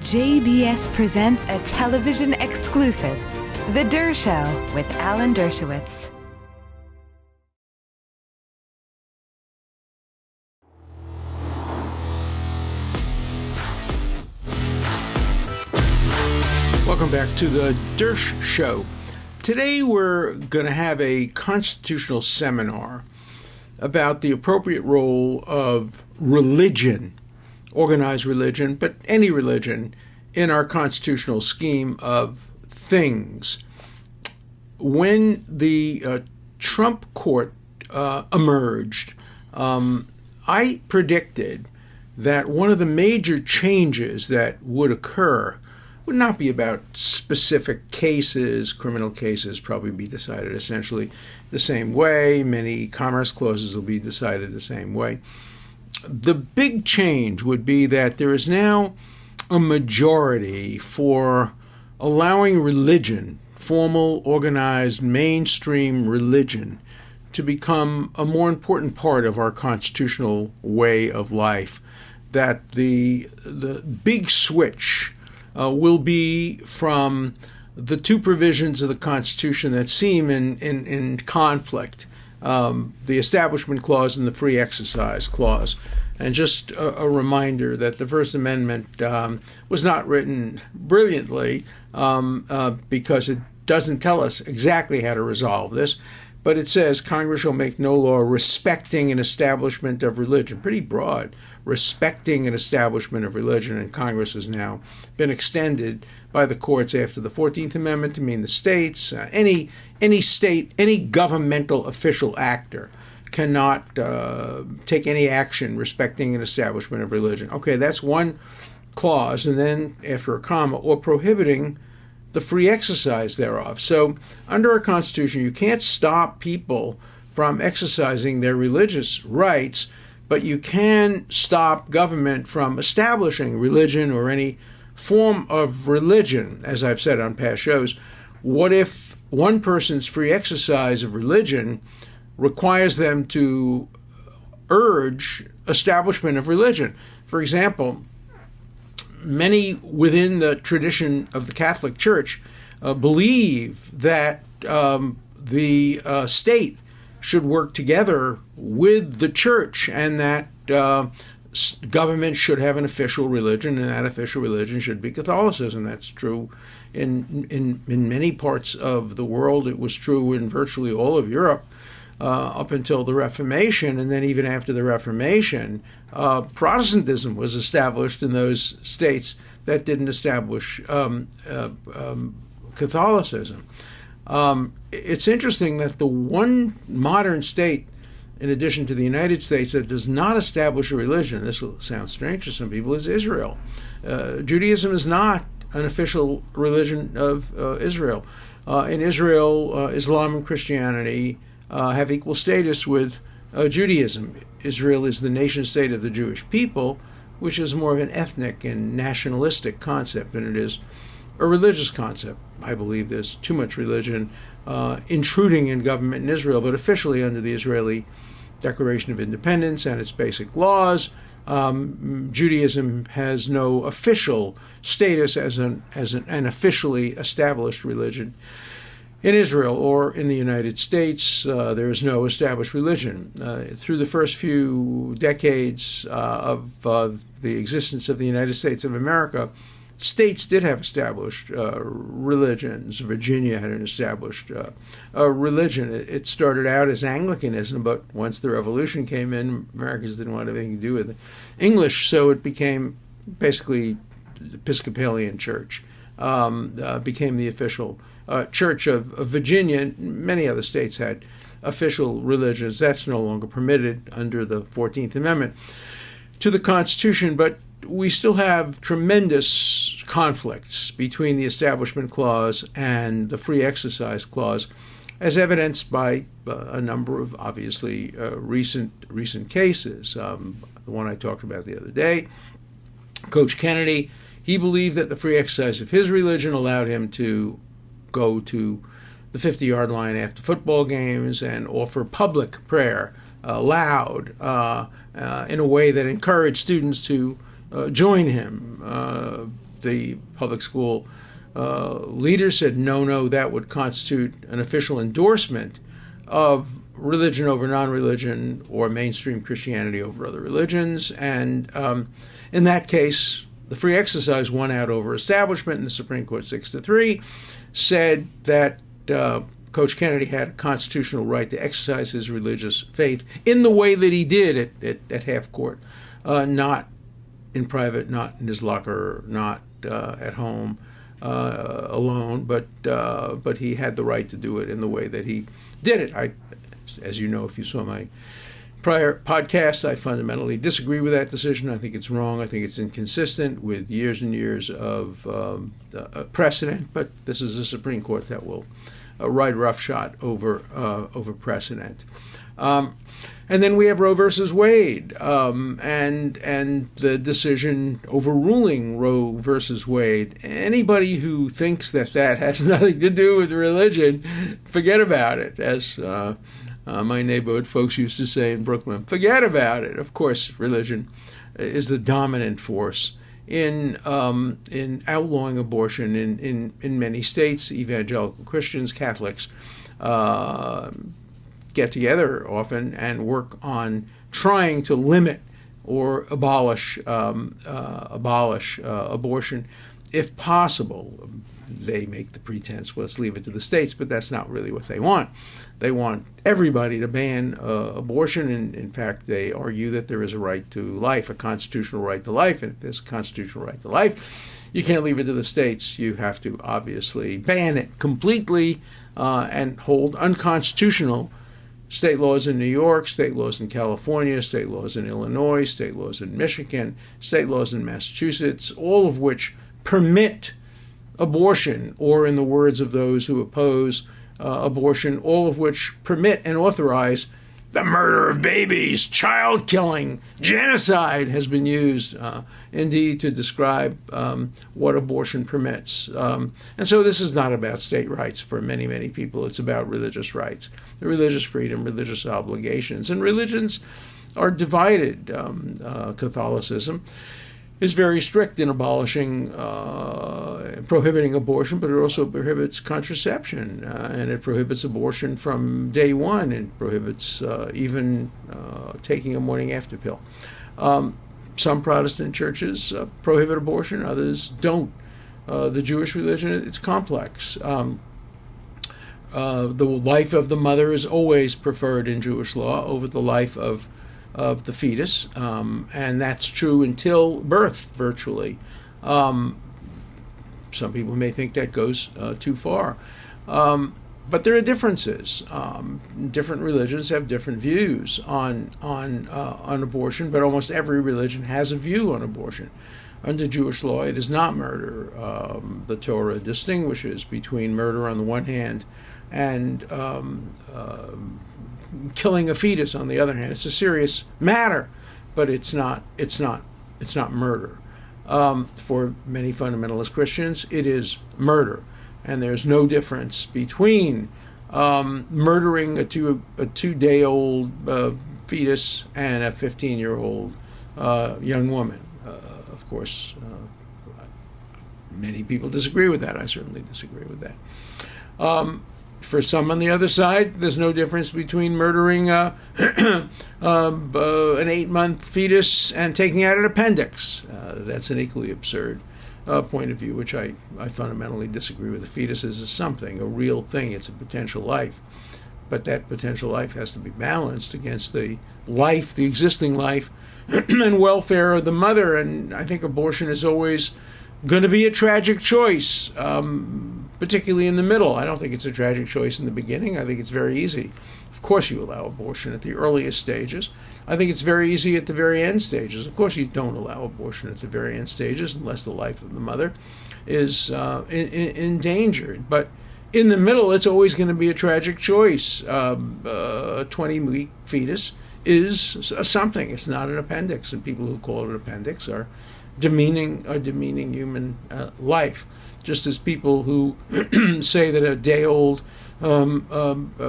JBS presents a television exclusive, The Dershow with Alan Dershowitz. Welcome back to the Dershow. Today we're going to have a constitutional seminar about the appropriate role of religion, organized religion, but any religion, in our constitutional scheme of things. When the Trump court emerged, I predicted that one of the major changes that would occur would not be about specific cases. Criminal cases probably be decided essentially the same way. Many commerce clauses will be decided the same way. The big change would be that there is now a majority for allowing religion, formal, organized, mainstream religion, to become a more important part of our constitutional way of life. That the big switch will be from the two provisions of the Constitution that seem in conflict, the Establishment Clause and the Free Exercise Clause. And just a reminder that the First Amendment was not written brilliantly because it doesn't tell us exactly how to resolve this, but it says Congress shall make no law respecting an establishment of religion. Pretty broad, respecting an establishment of religion, and Congress has now been extended by the courts after the 14th Amendment to mean the states. Any state, any governmental official actor cannot take any action respecting an establishment of religion. Okay, that's one clause, and then after a comma, or prohibiting the free exercise thereof. So under our Constitution, you can't stop people from exercising their religious rights, but you can stop government from establishing religion or any form of religion. As I've said on past shows, what if one person's free exercise of religion requires them to urge establishment of religion? For example, many within the tradition of the Catholic Church believe that the state should work together with the church, and that government should have an official religion, and that official religion should be Catholicism. That's true in many parts of the world. It was true in virtually all of Europe up until the Reformation, and then even after the Reformation, Protestantism was established in those states that didn't establish Catholicism. It's interesting that the one modern state, in addition to the United States, that does not establish a religion, this will sound strange to some people, is Israel. Judaism is not an official religion of Israel. In Israel, Islam and Christianity have equal status with Judaism. Israel is the nation state of the Jewish people, which is more of an ethnic and nationalistic concept than it is a religious concept. I believe there's too much religion intruding in government in Israel, but officially under the Israeli Declaration of Independence and its basic laws, Judaism has no official status as an officially established religion. In Israel or in the United States, there is no established religion. Through the first few decades of the existence of the United States of America, states did have established religions. Virginia had an established religion. It started out as Anglicanism, but once the Revolution came in, Americans didn't want anything to do with English, so it became basically the Episcopalian Church, became the official Church of Virginia. Many other states had official religions. That's no longer permitted under the 14th Amendment to the Constitution, but we still have tremendous conflicts between the Establishment Clause and the Free Exercise Clause, as evidenced by a number of obviously recent cases. The one I talked about the other day, Coach Kennedy, he believed that the free exercise of his religion allowed him to go to the 50-yard line after football games and offer public prayer loud in a way that encouraged students to join him. the public school leaders said, no, that would constitute an official endorsement of religion over non-religion or mainstream Christianity over other religions. And in that case, the free exercise won out over establishment, and the Supreme Court 6-3 said that Coach Kennedy had a constitutional right to exercise his religious faith in the way that he did at half court, not in private, not in his locker, not at home alone, but he had the right to do it in the way that he did it. As you know, if you saw my prior podcast, I fundamentally disagree with that decision. I think it's wrong. I think it's inconsistent with years and years of precedent. But this is the Supreme Court that will ride roughshod over precedent. And then we have Roe versus Wade, and the decision overruling Roe versus Wade. Anybody who thinks that has nothing to do with religion, forget about it. As my neighborhood folks used to say in Brooklyn, forget about it. Of course, religion is the dominant force in outlawing abortion in many states. Evangelical Christians, Catholics get together often and work on trying to limit or abolish abortion if possible. They make the pretense, well, let's leave it to the states, but that's not really what they want. They want everybody to ban abortion, and in fact, they argue that there is a right to life, a constitutional right to life, and if there's a constitutional right to life, you can't leave it to the states. You have to obviously ban it completely and hold unconstitutional state laws in New York, state laws in California, state laws in Illinois, state laws in Michigan, state laws in Massachusetts, all of which permit abortion, or in the words of those who oppose abortion, all of which permit and authorize the murder of babies, child killing, genocide has been used indeed to describe what abortion permits. And so this is not about state rights for many, many people. It's about religious rights, religious freedom, religious obligations. And religions are divided. Catholicism is very strict in prohibiting abortion, but it also prohibits contraception, and it prohibits abortion from day one. It prohibits even taking a morning after pill. Some Protestant churches prohibit abortion, others don't. The Jewish religion, it's complex. The life of the mother is always preferred in Jewish law over the life of the fetus, and that's true until birth, virtually. Some people may think that goes too far. But there are differences. Different religions have different views on abortion, but almost every religion has a view on abortion. Under Jewish law, it is not murder. The Torah distinguishes between murder on the one hand and killing a fetus on the other hand. It's a serious matter, but it's not murder. For many fundamentalist Christians, it is murder, and there's no difference between murdering a two-day-old fetus and a 15-year-old young woman. Of course, many people disagree with that. I certainly disagree with that. For some on the other side, there's no difference between murdering an 8-month fetus and taking out an appendix. That's an equally absurd point of view, which I fundamentally disagree with. The fetus is something, a real thing. It's a potential life. But that potential life has to be balanced against the existing life and welfare of the mother. And I think abortion is always going to be a tragic choice, particularly in the middle. I don't think it's a tragic choice in the beginning. I think it's very easy. Of course you allow abortion at the earliest stages. I think it's very easy at the very end stages. Of course you don't allow abortion at the very end stages unless the life of the mother is endangered. But in the middle, it's always going to be a tragic choice. A 20-week fetus is something. It's not an appendix, and people who call it an appendix are demeaning human life. Just as people who say that a day-old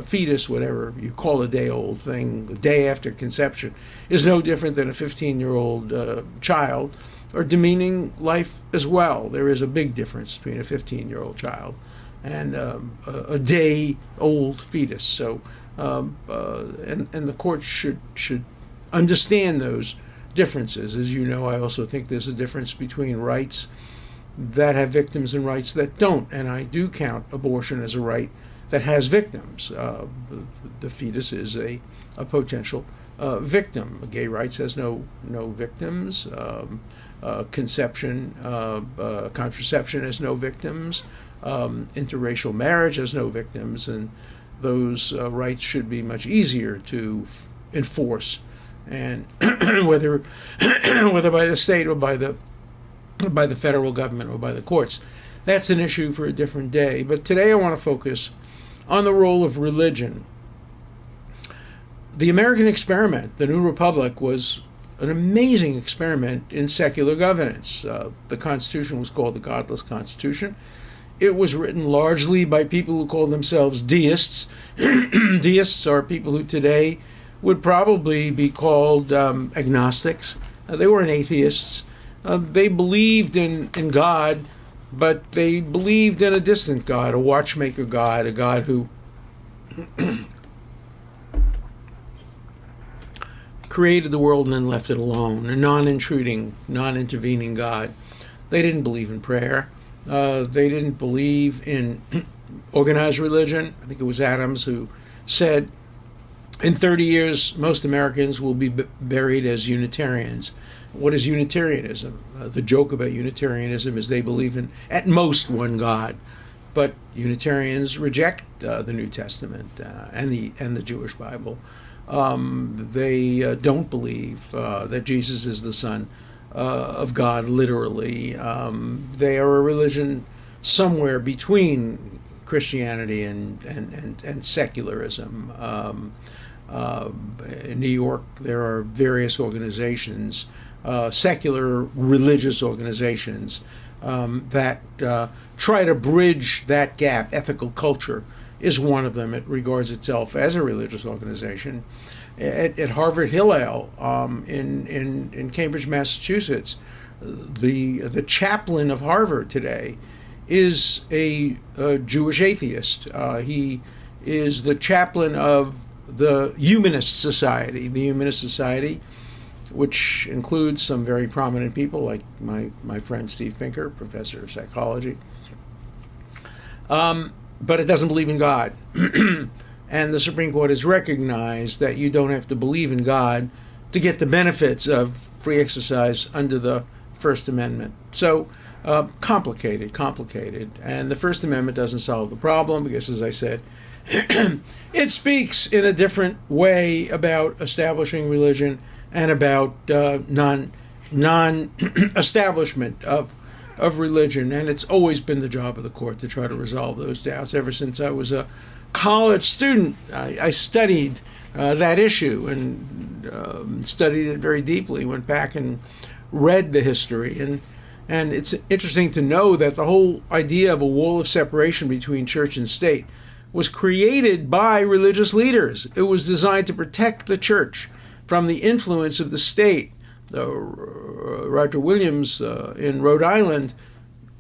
fetus, whatever you call a day-old thing, the day after conception, is no different than a 15-year-old child, are demeaning life as well. There is a big difference between a 15-year-old child and a day-old fetus. So, and the court should understand those differences. As you know, I also think there's a difference between rights that have victims and rights that don't. And I do count abortion as a right that has victims. The fetus is a potential victim. Gay rights has no victims. Contraception has no victims. Interracial marriage has no victims, and those rights should be much easier to enforce. And whether by the state or by the federal government or by the courts, that's an issue for a different day. But today I want to focus on the role of religion. The American experiment, the New Republic, was an amazing experiment in secular governance. The Constitution was called the Godless Constitution. It was written largely by people who call themselves deists. Deists are people who today would probably be called agnostics. They weren't atheists. They believed in God, but they believed in a distant God, a watchmaker God, a God who created the world and then left it alone, a non-intruding, non-intervening God. They didn't believe in prayer. They didn't believe in organized religion. I think it was Adams who said, in 30 years, most Americans will be buried as Unitarians. What is Unitarianism? The joke about Unitarianism is they believe in, at most, one God. But Unitarians reject the New Testament and the Jewish Bible. They don't believe that Jesus is the Son of God, literally. They are a religion somewhere between Christianity and secularism. In New York, there are various organizations, secular religious organizations, that try to bridge that gap. Ethical Culture is one of them. It regards itself as a religious organization. At Harvard Hillel in Cambridge, Massachusetts, the chaplain of Harvard today is a Jewish atheist. He is the chaplain of the Humanist Society. The Humanist Society, which includes some very prominent people like my friend Steve Pinker, professor of psychology. But it doesn't believe in God. And the Supreme Court has recognized that you don't have to believe in God to get the benefits of free exercise under the First Amendment. So complicated. And the First Amendment doesn't solve the problem because, as I said, it speaks in a different way about establishing religion and about non-establishment of religion. And it's always been the job of the court to try to resolve those doubts. Ever since I was a college student, I studied that issue and studied it very deeply, went back and read the history. And it's interesting to know that the whole idea of a wall of separation between church and state was created by religious leaders. It was designed to protect the church from the influence of the state. Roger Williams in Rhode Island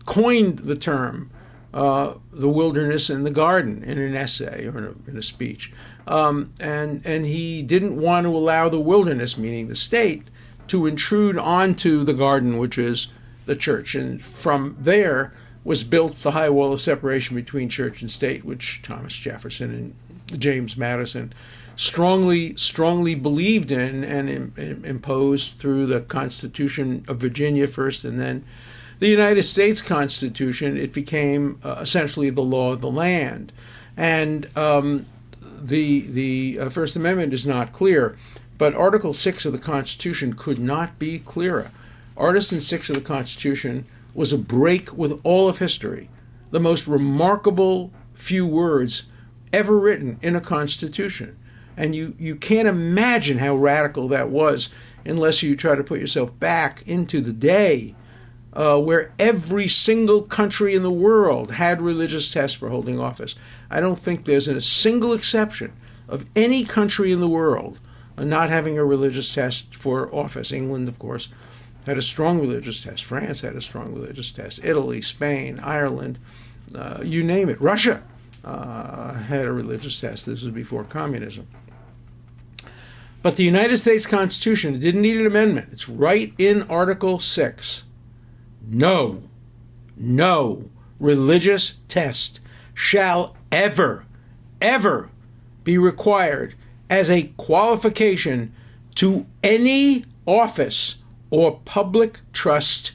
coined the term the wilderness and the garden in an essay or in a speech. And he didn't want to allow the wilderness, meaning the state, to intrude onto the garden, which is the church. And from there was built the high wall of separation between church and state, which Thomas Jefferson and James Madison strongly believed in and imposed through the Constitution of Virginia first, and then the United States Constitution. It became essentially the law of the land. And the First Amendment is not clear, but Article 6 of the Constitution could not be clearer. Article 6 of the Constitution was a break with all of history, the most remarkable few words ever written in a constitution. And you can't imagine how radical that was unless you try to put yourself back into the day where every single country in the world had religious tests for holding office. I don't think there's a single exception of any country in the world not having a religious test for office. England, of course, had a strong religious test. France had a strong religious test. Italy, Spain, Ireland, you name it. Russia had a religious test. This was before communism. But the United States Constitution didn't need an amendment. It's right in Article 6. No religious test shall ever be required as a qualification to any office or public trust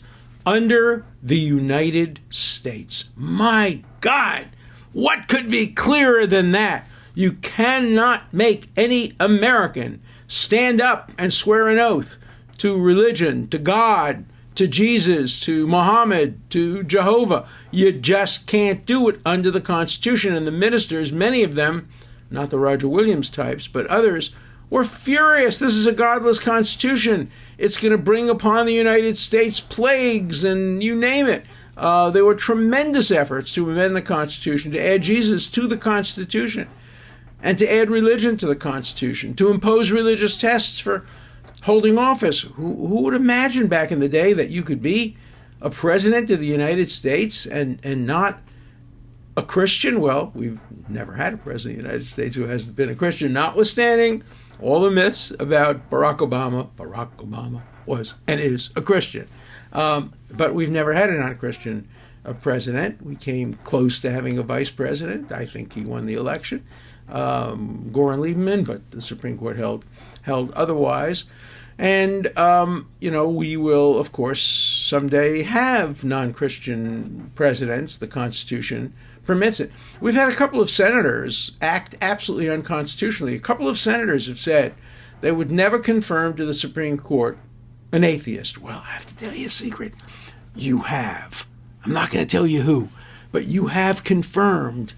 under the United States. My God, what could be clearer than that? You cannot make any American stand up and swear an oath to religion, to God, to Jesus, to Muhammad, to Jehovah. You just can't do it under the Constitution. And the ministers, many of them, not the Roger Williams types, but others, were furious. This is a godless Constitution. It's going to bring upon the United States plagues and you name it. There were tremendous efforts to amend the Constitution, to add Jesus to the Constitution, and to add religion to the Constitution, to impose religious tests for holding office. Who would imagine back in the day that you could be a president of the United States and not a Christian? Well, we've never had a president of the United States who hasn't been a Christian, notwithstanding all the myths about Barack Obama. Barack Obama was and is a Christian. But we've never had a non-Christian president. We came close to having a vice president. I think he won the election, Gore and Lieberman, but the Supreme Court held otherwise. And, we will, of course, someday have non-Christian presidents. The Constitution permits it. We've had a couple of senators act absolutely unconstitutionally. A couple of senators have said they would never confirm to the Supreme Court an atheist. Well, I have to tell you a secret. You have. I'm not going to tell you who, but you have confirmed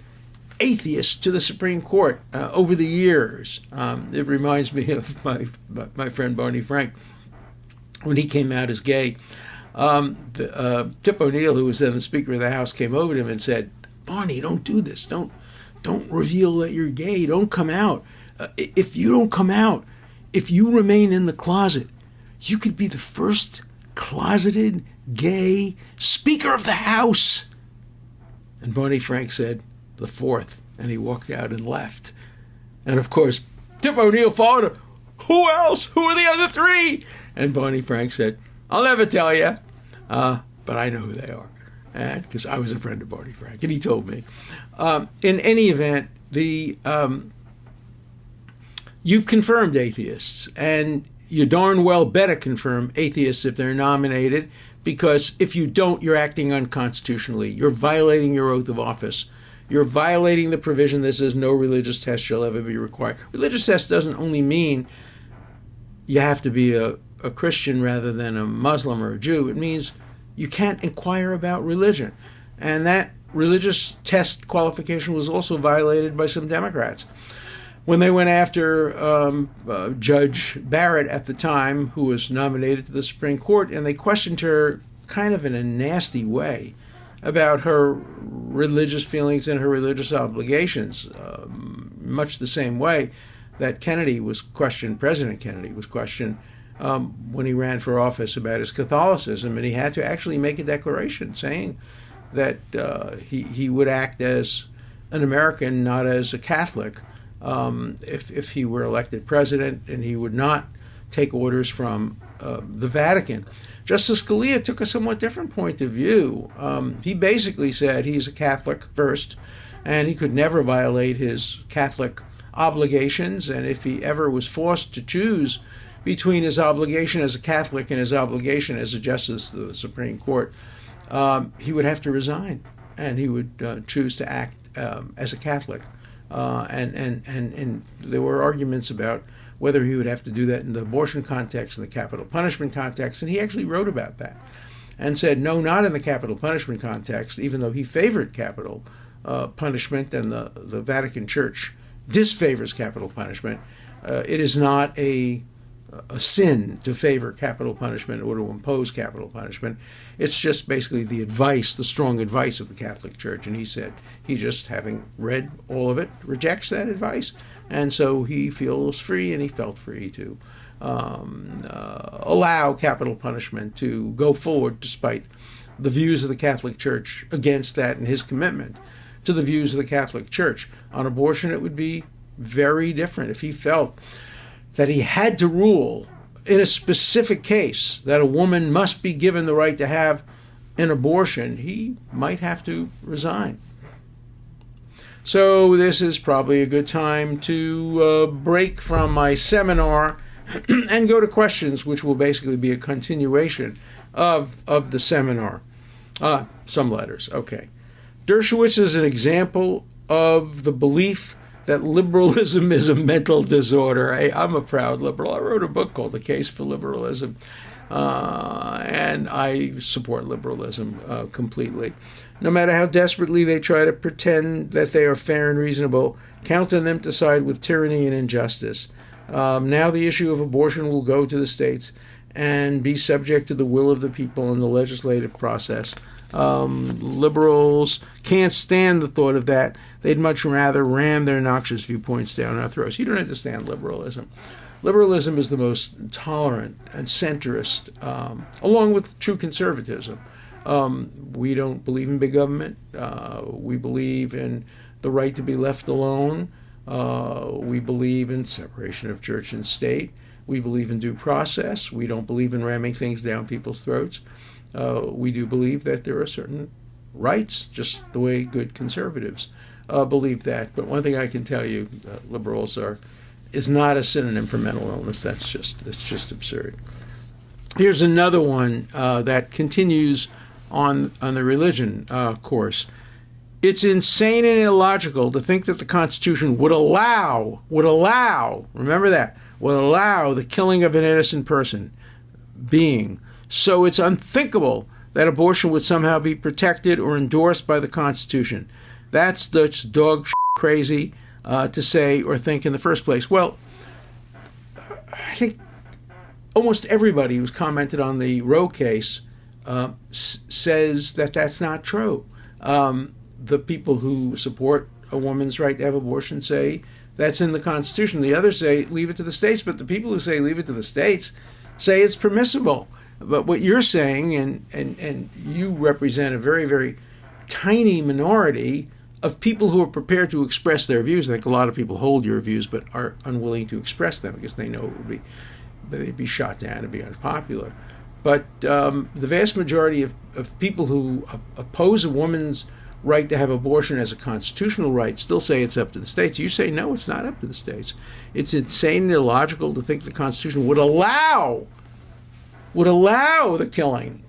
atheists to the Supreme Court over the years. It reminds me of my friend Barney Frank when he came out as gay. Tip O'Neill, who was then the Speaker of the House, came over to him and said, "Barney, don't do this. Don't reveal that you're gay. Don't come out. If you don't come out, if you remain in the closet, you could be the first closeted gay Speaker of the House." And Barney Frank said, "The fourth," and he walked out and left. And of course, Tip O'Neill followed him. "Who else? Who are the other three?" And Barney Frank said, "I'll never tell you, but I know who they are." And because I was a friend of Barney Frank, and he told me. In any event, you've confirmed atheists, and you darn well better confirm atheists if they're nominated, because if you don't, you're acting unconstitutionally. You're violating your oath of office. You're violating the provision that says no religious test shall ever be required. Religious test doesn't only mean you have to be a Christian rather than a Muslim or a Jew. It means you can't inquire about religion. And that religious test qualification was also violated by some Democrats when they went after Judge Barrett at the time, who was nominated to the Supreme Court, and they questioned her kind of in a nasty way about her religious feelings and her religious obligations, much the same way that Kennedy was questioned, President Kennedy was questioned when he ran for office about his Catholicism, and he had to actually make a declaration saying that he would act as an American, not as a Catholic, if he were elected president, and he would not take orders from the Vatican. Justice Scalia took a somewhat different point of view. He basically said he's a Catholic first, and he could never violate his Catholic obligations, and if he ever was forced to choose between his obligation as a Catholic and his obligation as a justice of the Supreme Court, he would have to resign, and he would choose to act as a Catholic. And there were arguments about whether he would have to do that in the abortion context, in the capital punishment context, and he actually wrote about that and said, no, not in the capital punishment context, even though he favored capital punishment, and the Vatican Church disfavors capital punishment. It is not a sin to favor capital punishment or to impose capital punishment. It's just basically the advice, the strong advice of the Catholic Church. And he said he just, having read all of it, rejects that advice. And so he feels free, and he felt free to allow capital punishment to go forward despite the views of the Catholic Church against that and his commitment to the views of the Catholic Church. On abortion, it would be very different. If he felt that he had to rule in a specific case that a woman must be given the right to have an abortion, he might have to resign. So this is probably a good time to break from my seminar and go to questions, which will basically be a continuation of the seminar. Some letters, okay. Dershowitz is an example of the belief that liberalism is a mental disorder. I'm a proud liberal. I wrote a book called The Case for Liberalism, and I support liberalism completely. No matter how desperately they try to pretend that they are fair and reasonable, count on them to side with tyranny and injustice. Now the issue of abortion will go to the states and be subject to the will of the people in the legislative process. Liberals can't stand the thought of that. They'd much rather ram their noxious viewpoints down our throats. You don't understand liberalism. Liberalism is the most tolerant and centrist, along with true conservatism. We don't believe in big government. We believe in the right to be left alone. We believe in separation of church and state. We believe in due process. We don't believe in ramming things down people's throats. We do believe that there are certain rights, just the way good conservatives believe that. But one thing I can tell you, liberals is not a synonym for mental illness. That's just absurd. Here's another one that continues on the religion course. It's insane and illogical to think that the Constitution would allow, remember that, would allow the killing of an innocent being. So it's unthinkable that abortion would somehow be protected or endorsed by the Constitution. That's just dog crazy to say or think in the first place. Well, I think almost everybody who's commented on the Roe case says that that's not true. The people who support a woman's right to have abortion say that's in the Constitution. The others say leave it to the states, but the people who say leave it to the states say it's permissible. But what you're saying, and you represent a very, very tiny minority of people who are prepared to express their views. I think a lot of people hold your views but are unwilling to express them because they know they'd be shot down and be unpopular. But the vast majority of people who oppose a woman's right to have abortion as a constitutional right still say it's up to the states. You say, no, it's not up to the states. It's insane and illogical to think the Constitution would allow the killing.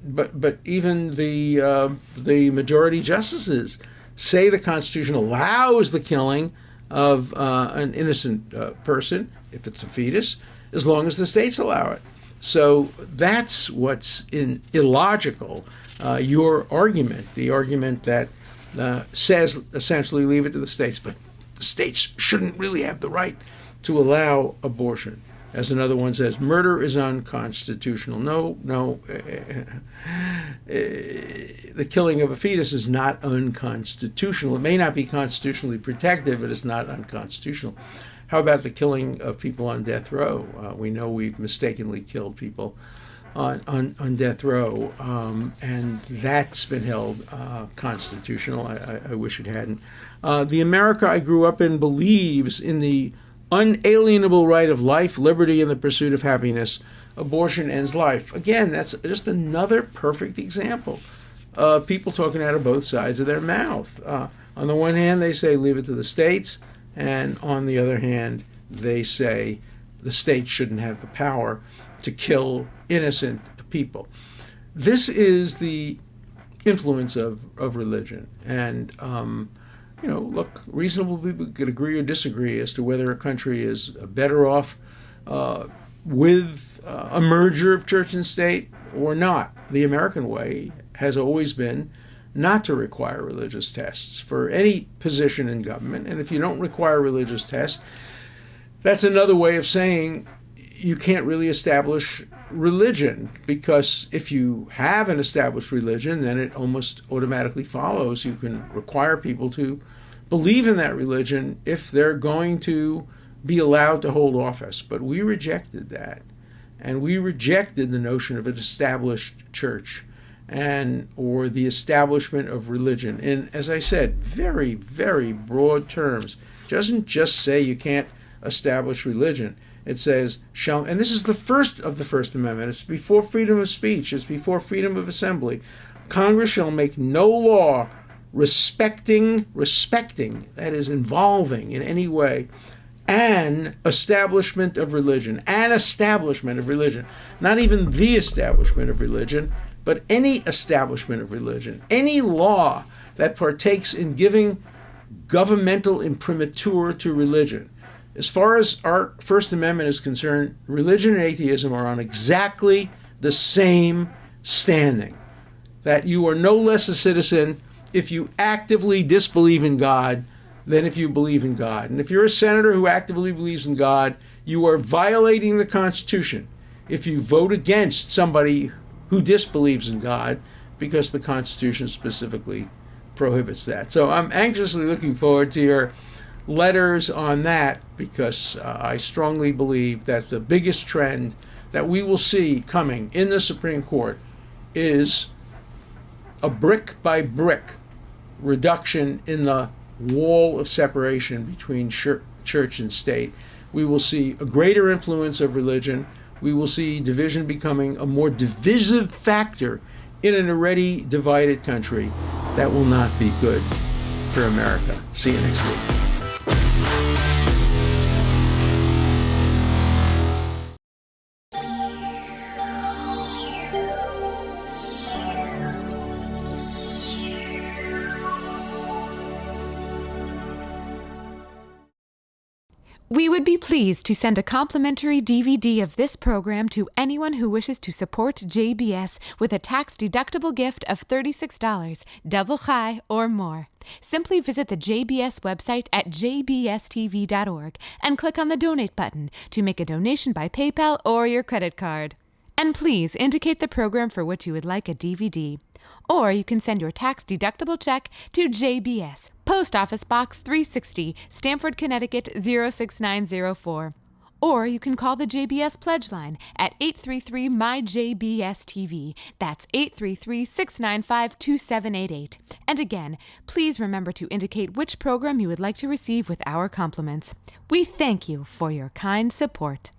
But even the majority justices say the Constitution allows the killing of an innocent person, if it's a fetus, as long as the states allow it. So that's what's illogical. Your argument, the argument that says essentially leave it to the states, but the states shouldn't really have the right to allow abortion. As another one says, murder is unconstitutional. No. The killing of a fetus is not unconstitutional. It may not be constitutionally protected, but it's not unconstitutional. How about the killing of people on death row? We know we've mistakenly killed people on death row, and that's been held constitutional. I wish it hadn't. The America I grew up in believes in the unalienable right of life, liberty, and the pursuit of happiness. Abortion ends life. Again, that's just another perfect example of people talking out of both sides of their mouth. On the one hand, they say leave it to the states, and on the other hand, they say the states shouldn't have the power to kill innocent people. This is the influence of religion. And look, reasonable people could agree or disagree as to whether a country is better off with a merger of church and state or not. The American way has always been not to require religious tests for any position in government. And if you don't require religious tests, that's another way of saying you can't really establish religion, because if you have an established religion, then it almost automatically follows you can require people to believe in that religion if they're going to be allowed to hold office. But we rejected that. And we rejected the notion of an established church or the establishment of religion in, as I said, very, very broad terms. It doesn't just say you can't establish religion. It says, and this is the first of the First Amendment. It's before freedom of speech. It's before freedom of assembly. Congress shall make no law respecting, that is, involving in any way, an establishment of religion. Not even the establishment of religion, but any establishment of religion. Any law that partakes in giving governmental imprimatur to religion. As far as our First Amendment is concerned, religion and atheism are on exactly the same standing. That you are no less a citizen if you actively disbelieve in God than if you believe in God. And if you're a senator who actively believes in God, you are violating the Constitution if you vote against somebody who disbelieves in God, because the Constitution specifically prohibits that. So I'm anxiously looking forward to your letters on that, because I strongly believe that the biggest trend that we will see coming in the Supreme Court is a brick by brick reduction in the wall of separation between church and state. We will see a greater influence of religion. We will see division becoming a more divisive factor in an already divided country. That will not be good for America. See you next week. We would be pleased to send a complimentary DVD of this program to anyone who wishes to support JBS with a tax-deductible gift of $36, double high or more. Simply visit the JBS website at jbstv.org and click on the Donate button to make a donation by PayPal or your credit card. And please indicate the program for which you would like a DVD. Or you can send your tax-deductible check to JBS, Post Office Box 360, Stamford, Connecticut 06904. Or you can call the JBS Pledge Line at 833-MY-JBS-TV. That's 833-695-2788. And again, please remember to indicate which program you would like to receive with our compliments. We thank you for your kind support.